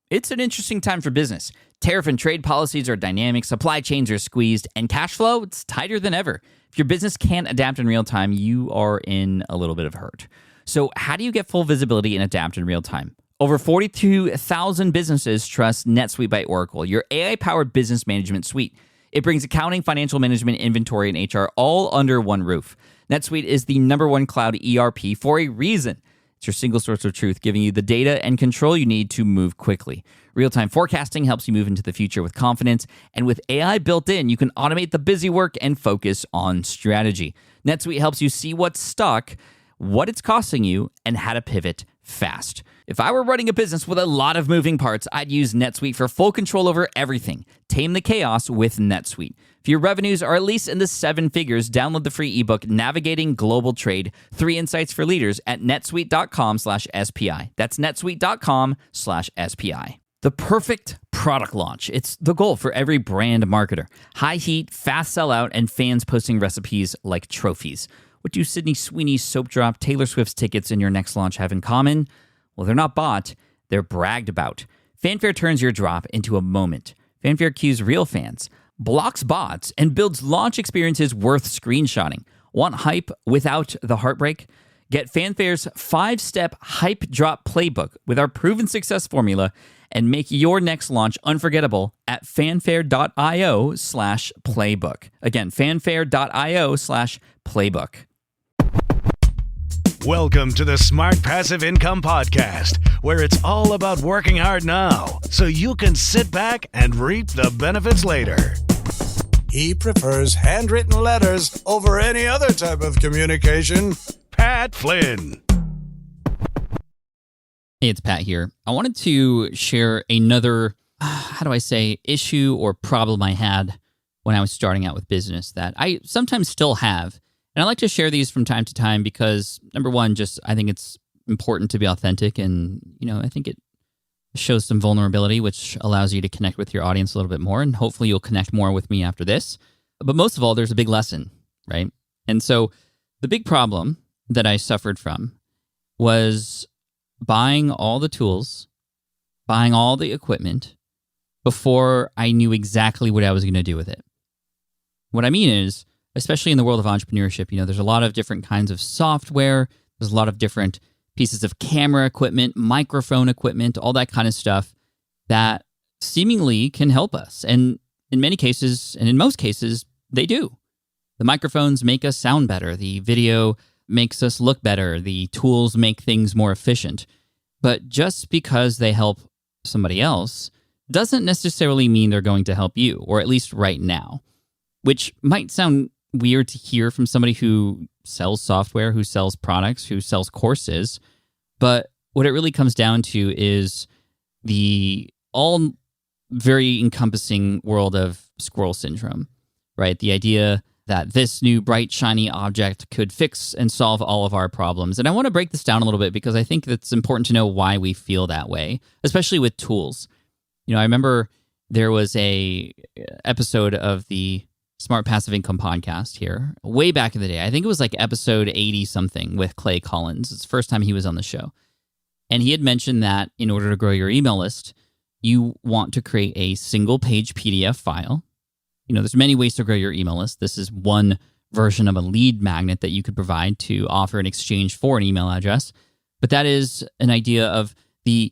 It's an interesting time for business. Tariff and trade policies are dynamic, supply chains are squeezed, and cash flow, it's tighter than ever. If your business can't adapt in real time, you are in a little bit of hurt. So how do you get full visibility and adapt in real time? Over 42,000 businesses trust NetSuite by Oracle, your AI-powered business management suite. It brings accounting, financial management, inventory, and HR all under one roof. NetSuite is the #1 cloud ERP for a reason. It's your single source of truth, giving you the data and control you need to move quickly. Real-time forecasting helps you move into the future with confidence, and with AI built in, you can automate the busy work and focus on strategy. NetSuite helps you see what's stuck, what it's costing you, and how to pivot fast. If I were running a business with a lot of moving parts, I'd use NetSuite for full control over everything. Tame the chaos with NetSuite. If your revenues are at least in the 7 figures, download the free ebook, Navigating Global Trade, 3 Insights for Leaders at netsuite.com/SPI. That's netsuite.com/SPI. The perfect product launch. It's the goal for every brand marketer. High heat, fast sellout, and fans posting recipes like trophies. What do Sydney Sweeney's soap drop, Taylor Swift's tickets, and your next launch have in common? Well, they're not bought, they're bragged about. Fanfare turns your drop into a moment. Fanfare cues real fans, blocks bots, and builds launch experiences worth screenshotting. Want hype without the heartbreak? Get Fanfare's 5-step hype drop playbook with our proven success formula and make your next launch unforgettable at fanfare.io/playbook. Again, fanfare.io/playbook. Welcome to the Smart Passive Income Podcast, where it's all about working hard now so you can sit back and reap the benefits later. He prefers handwritten letters over any other type of communication. Pat Flynn. Hey, it's Pat here. I wanted to share another, issue or problem I had when I was starting out with business that I sometimes still have. And I like to share these from time to time because, number one, I think it's important to be authentic. And, I think it shows some vulnerability, which allows you to connect with your audience a little bit more. And hopefully you'll connect more with me after this. But most of all, there's a big lesson, right? And so the big problem that I suffered from was buying all the tools, buying all the equipment before I knew exactly what I was going to do with it. What I mean is, especially in the world of entrepreneurship, there's a lot of different kinds of software. There's a lot of different pieces of camera equipment, microphone equipment, all that kind of stuff that seemingly can help us. And in many cases, and in most cases, they do. The microphones make us sound better. The video makes us look better. The tools make things more efficient. But just because they help somebody else doesn't necessarily mean they're going to help you, or at least right now, which might sound weird to hear from somebody who sells software, who sells products, who sells courses. But what it really comes down to is the all very encompassing world of squirrel syndrome, right? The idea that this new bright, shiny object could fix and solve all of our problems. And I want to break this down a little bit because I think it's important to know why we feel that way, especially with tools. I remember there was a episode of the Smart Passive Income podcast here way back in the day. I think it was like episode 80-something with Clay Collins. It's the first time he was on the show. And he had mentioned that in order to grow your email list, you want to create a single-page PDF file. There's many ways to grow your email list. This is one version of a lead magnet that you could provide to offer in exchange for an email address. But that is an idea of the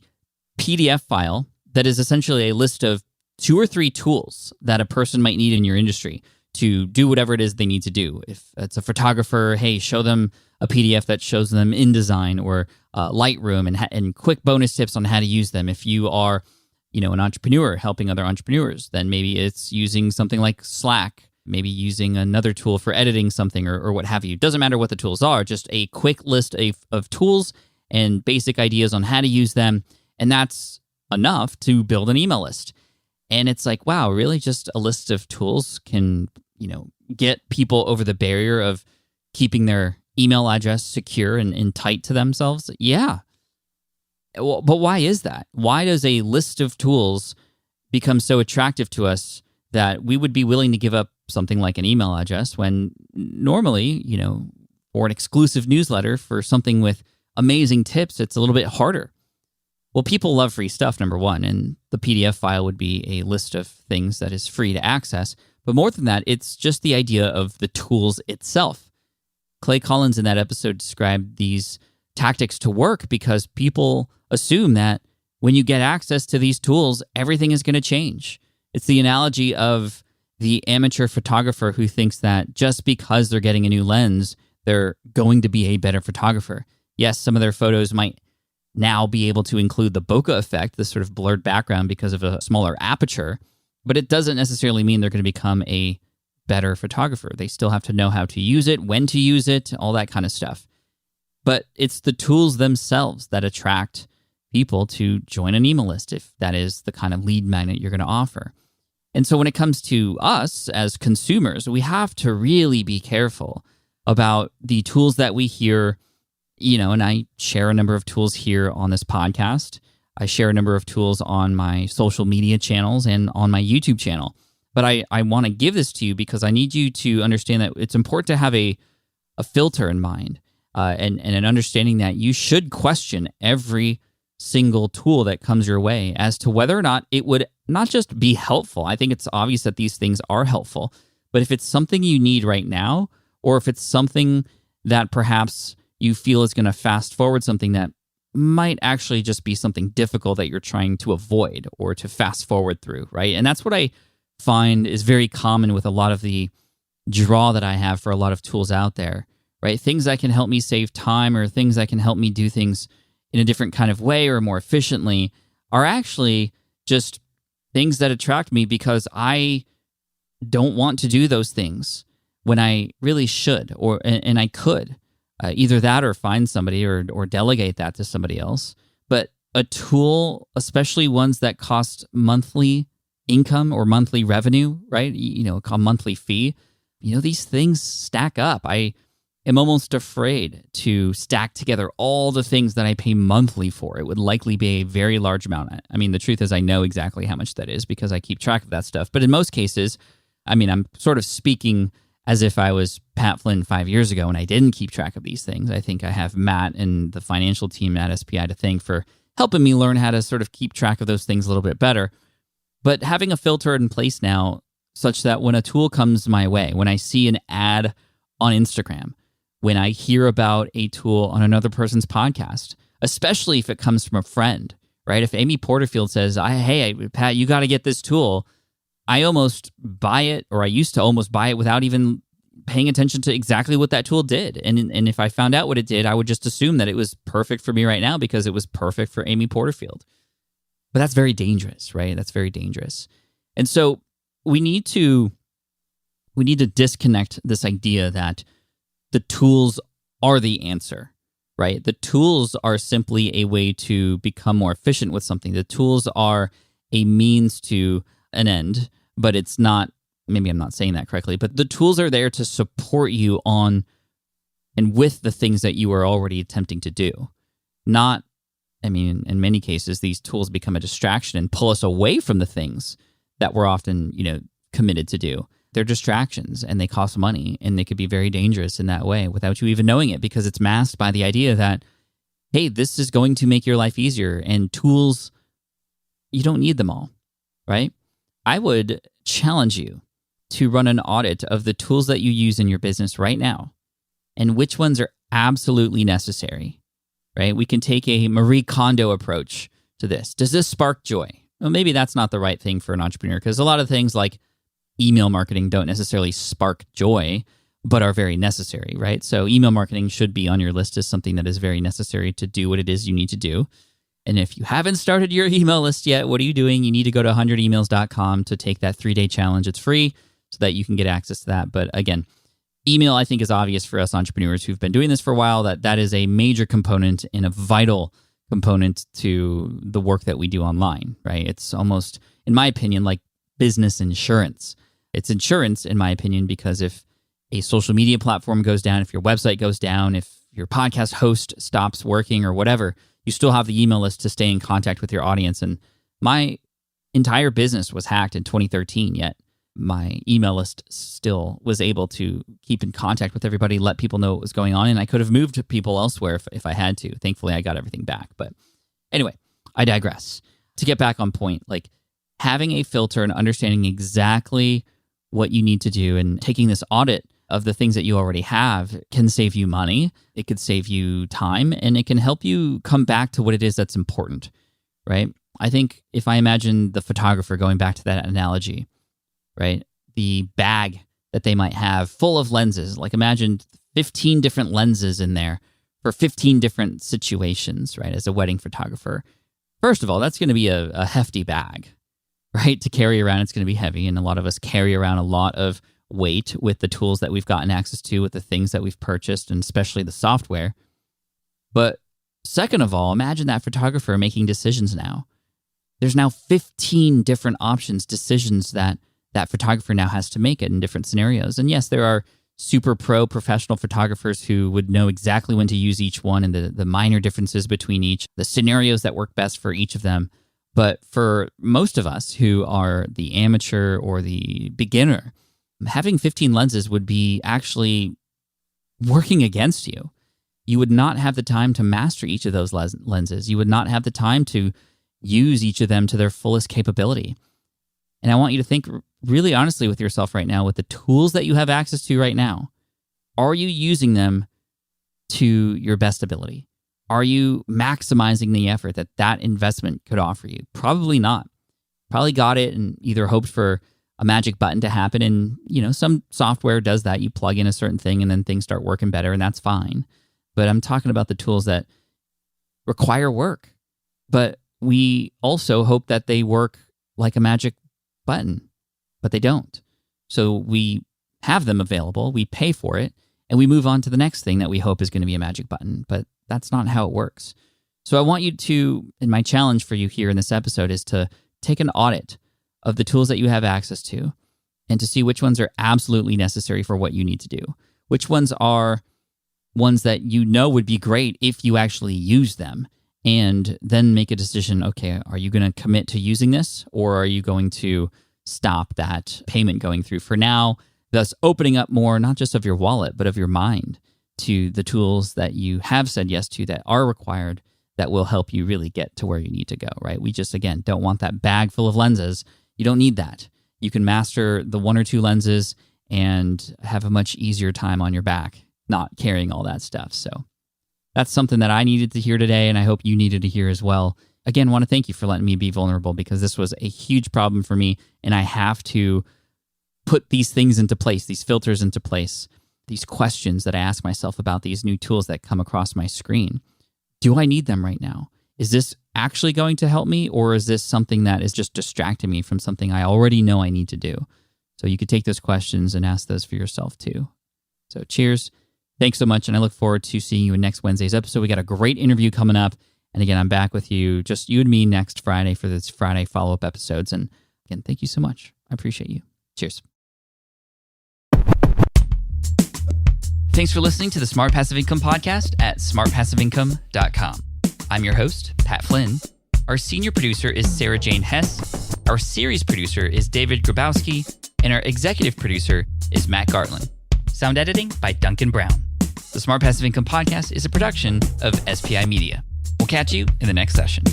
PDF file that is essentially a list of 2 or 3 tools that a person might need in your industry to do whatever it is they need to do. If it's a photographer, hey, show them a PDF that shows them InDesign or Lightroom and quick bonus tips on how to use them. If you are, an entrepreneur helping other entrepreneurs, then maybe it's using something like Slack, maybe using another tool for editing something or what have you. Doesn't matter what the tools are, just a quick list of tools and basic ideas on how to use them. And that's enough to build an email list. And it's like, wow, really just a list of tools can, get people over the barrier of keeping their email address secure and tight to themselves? Yeah. Well, but why is that? Why does a list of tools become so attractive to us that we would be willing to give up something like an email address when normally, or an exclusive newsletter for something with amazing tips, it's a little bit harder? Well, people love free stuff, number one, and the PDF file would be a list of things that is free to access. But more than that, it's just the idea of the tools itself. Clay Collins in that episode described these tactics to work because people assume that when you get access to these tools, everything is going to change. It's the analogy of the amateur photographer who thinks that just because they're getting a new lens, they're going to be a better photographer. Yes, some of their photos might now be able to include the bokeh effect, this sort of blurred background because of a smaller aperture, but it doesn't necessarily mean they're going to become a better photographer. They still have to know how to use it, when to use it, all that kind of stuff. But it's the tools themselves that attract people to join an email list, if that is the kind of lead magnet you're going to offer. And so when it comes to us as consumers, we have to really be careful about the tools that we hear, and I share a number of tools here on this podcast. I share a number of tools on my social media channels and on my YouTube channel. But I want to give this to you because I need you to understand that it's important to have a filter in mind and an understanding that you should question every single tool that comes your way as to whether or not it would not just be helpful. I think it's obvious that these things are helpful, but if it's something you need right now, or if it's something that perhaps you feel is going to fast forward something that might actually just be something difficult that you're trying to avoid or to fast forward through, right? And that's what I find is very common with a lot of the draw that I have for a lot of tools out there, right? Things that can help me save time or things that can help me do things in a different kind of way or more efficiently are actually just things that attract me because I don't want to do those things when I really should and I could. Either that or find somebody or delegate that to somebody else. But a tool, especially ones that cost monthly income or monthly revenue, right? A monthly fee, these things stack up. I am almost afraid to stack together all the things that I pay monthly for. It would likely be a very large amount. I mean, the truth is I know exactly how much that is because I keep track of that stuff. But in most cases, I'm sort of speaking as if I was Pat Flynn 5 years ago and I didn't keep track of these things. I think I have Matt and the financial team at SPI to thank for helping me learn how to sort of keep track of those things a little bit better. But having a filter in place now such that when a tool comes my way, when I see an ad on Instagram, when I hear about a tool on another person's podcast, especially if it comes from a friend, right? If Amy Porterfield says, hey, Pat, you got to get this tool, I almost buy it, or I used to almost buy it without even paying attention to exactly what that tool did. And if I found out what it did, I would just assume that it was perfect for me right now because it was perfect for Amy Porterfield. But that's very dangerous, right? That's very dangerous. And so we need to disconnect this idea that the tools are the answer, right? The tools are simply a way to become more efficient with something. The tools are a means to an end, but it's not, maybe I'm not saying that correctly, but the tools are there to support you on and with the things that you are already attempting to do. In many cases, these tools become a distraction and pull us away from the things that we're often, committed to do. They're distractions and they cost money and they could be very dangerous in that way without you even knowing it because it's masked by the idea that, hey, this is going to make your life easier and tools, you don't need them all, right? I would challenge you to run an audit of the tools that you use in your business right now and which ones are absolutely necessary, right? We can take a Marie Kondo approach to this. Does this spark joy? Well, maybe that's not the right thing for an entrepreneur because a lot of things like email marketing don't necessarily spark joy, but are very necessary, right? So email marketing should be on your list as something that is very necessary to do what it is you need to do. And if you haven't started your email list yet, what are you doing? You need to go to 100emails.com to take that 3-day challenge. It's free so that you can get access to that. But again, email, I think, is obvious for us entrepreneurs who've been doing this for a while, that is a major component and a vital component to the work that we do online, right? It's almost, in my opinion, like business insurance. It's insurance, in my opinion, because if a social media platform goes down, if your website goes down, if your podcast host stops working or whatever, you still have the email list to stay in contact with your audience. And my entire business was hacked in 2013, yet my email list still was able to keep in contact with everybody, let people know what was going on, and I could have moved people elsewhere if I had to. Thankfully, I got everything back. But anyway, I digress. To get back on point, like having a filter and understanding exactly what you need to do and taking this audit of the things that you already have can save you money. It could save you time, and it can help you come back to what it is that's important, right? I think if I imagine the photographer, going back to that analogy, right? The bag that they might have full of lenses, like imagine 15 different lenses in there for 15 different situations, right? As a wedding photographer. First of all, that's going to be a hefty bag, right? To carry around, it's going to be heavy. And a lot of us carry around a lot of weight with the tools that we've gotten access to, with the things that we've purchased, and especially the software. But second of all, imagine that photographer making decisions now. There's now 15 different options, decisions that that photographer now has to make it in different scenarios. And yes, there are super pro professional photographers who would know exactly when to use each one and the minor differences between each, the scenarios that work best for each of them. But for most of us who are the amateur or the beginner, having 15 lenses would be actually working against you. You would not have the time to master each of those lenses. You would not have the time to use each of them to their fullest capability. And I want you to think really honestly with yourself right now, with the tools that you have access to right now. Are you using them to your best ability? Are you maximizing the effort that that investment could offer you? Probably not. Probably got it and either hoped for a magic button to happen. And, some software does that. You plug in a certain thing and then things start working better, and that's fine. But I'm talking about the tools that require work. But we also hope that they work like a magic button, but they don't. So we have them available, we pay for it, and we move on to the next thing that we hope is going to be a magic button. But that's not how it works. So I want you to, and my challenge for you here in this episode is to take an audit of the tools that you have access to and to see which ones are absolutely necessary for what you need to do. Which ones are ones that would be great if you actually use them, and then make a decision, okay, are you going to commit to using this, or are you going to stop that payment going through for now, thus opening up more, not just of your wallet, but of your mind to the tools that you have said yes to that are required, that will help you really get to where you need to go, right? We just, again, don't want that bag full of lenses. You don't need that. You can master the one or two lenses and have a much easier time on your back, not carrying all that stuff. So that's something that I needed to hear today, and I hope you needed to hear as well. Again, want to thank you for letting me be vulnerable, because this was a huge problem for me, and I have to put these things into place, these filters into place, these questions that I ask myself about these new tools that come across my screen. Do I need them right now? Is this actually going to help me, or is this something that is just distracting me from something I already know I need to do? So you could take those questions and ask those for yourself too. So cheers. Thanks so much, and I look forward to seeing you in next Wednesday's episode. We got a great interview coming up, and again, I'm back with you, just you and me, next Friday for this Friday follow-up episodes. And again, thank you so much. I appreciate you. Cheers. Thanks for listening to the Smart Passive Income Podcast at smartpassiveincome.com. I'm your host, Pat Flynn. Our senior producer is Sarah Jane Hess. Our series producer is David Grabowski, and our executive producer is Matt Gartland. Sound editing by Duncan Brown. The Smart Passive Income Podcast is a production of SPI Media. We'll catch you in the next session.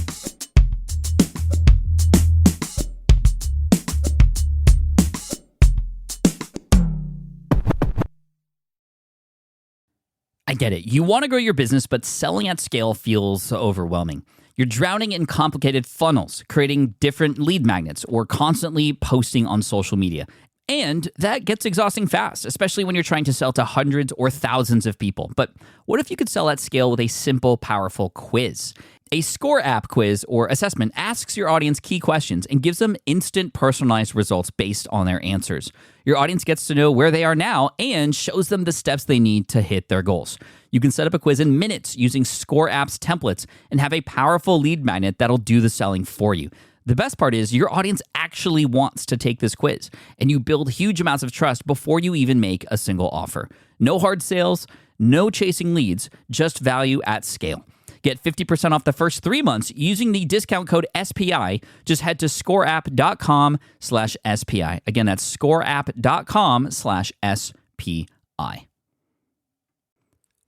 I get it. You want to grow your business, but selling at scale feels overwhelming. You're drowning in complicated funnels, creating different lead magnets, or constantly posting on social media. And that gets exhausting fast, especially when you're trying to sell to hundreds or thousands of people. But what if you could sell at scale with a simple, powerful quiz? A score app quiz or assessment asks your audience key questions and gives them instant personalized results based on their answers. Your audience gets to know where they are now and shows them the steps they need to hit their goals. You can set up a quiz in minutes using Score App's templates and have a powerful lead magnet that'll do the selling for you. The best part is your audience actually wants to take this quiz, and you build huge amounts of trust before you even make a single offer. No hard sales, no chasing leads, just value at scale. Get 50% off the first 3 months using the discount code SPI. Just head to scoreapp.com/SPI. Again, that's scoreapp.com/SPI.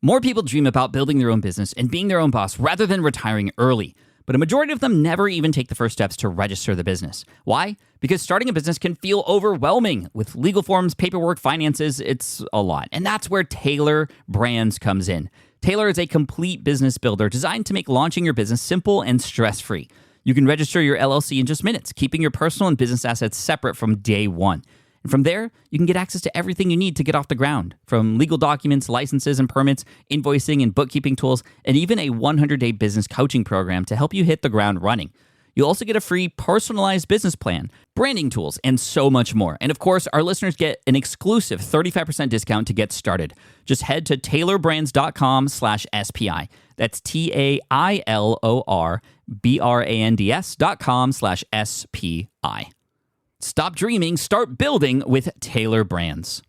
More people dream about building their own business and being their own boss rather than retiring early. But a majority of them never even take the first steps to register the business. Why? Because starting a business can feel overwhelming. With legal forms, paperwork, finances, it's a lot. And that's where Taylor Brands comes in. Taylor is a complete business builder designed to make launching your business simple and stress-free. You can register your LLC in just minutes, keeping your personal and business assets separate from day one. And from there, you can get access to everything you need to get off the ground, from legal documents, licenses and permits, invoicing and bookkeeping tools, and even a 100-day business coaching program to help you hit the ground running. You'll also get a free personalized business plan, branding tools, and so much more. And of course, our listeners get an exclusive 35% discount to get started. Just head to taylorbrands.com/SPI. That's TAILORBRANDS.com/SPI. Stop dreaming, start building with Taylor Brands.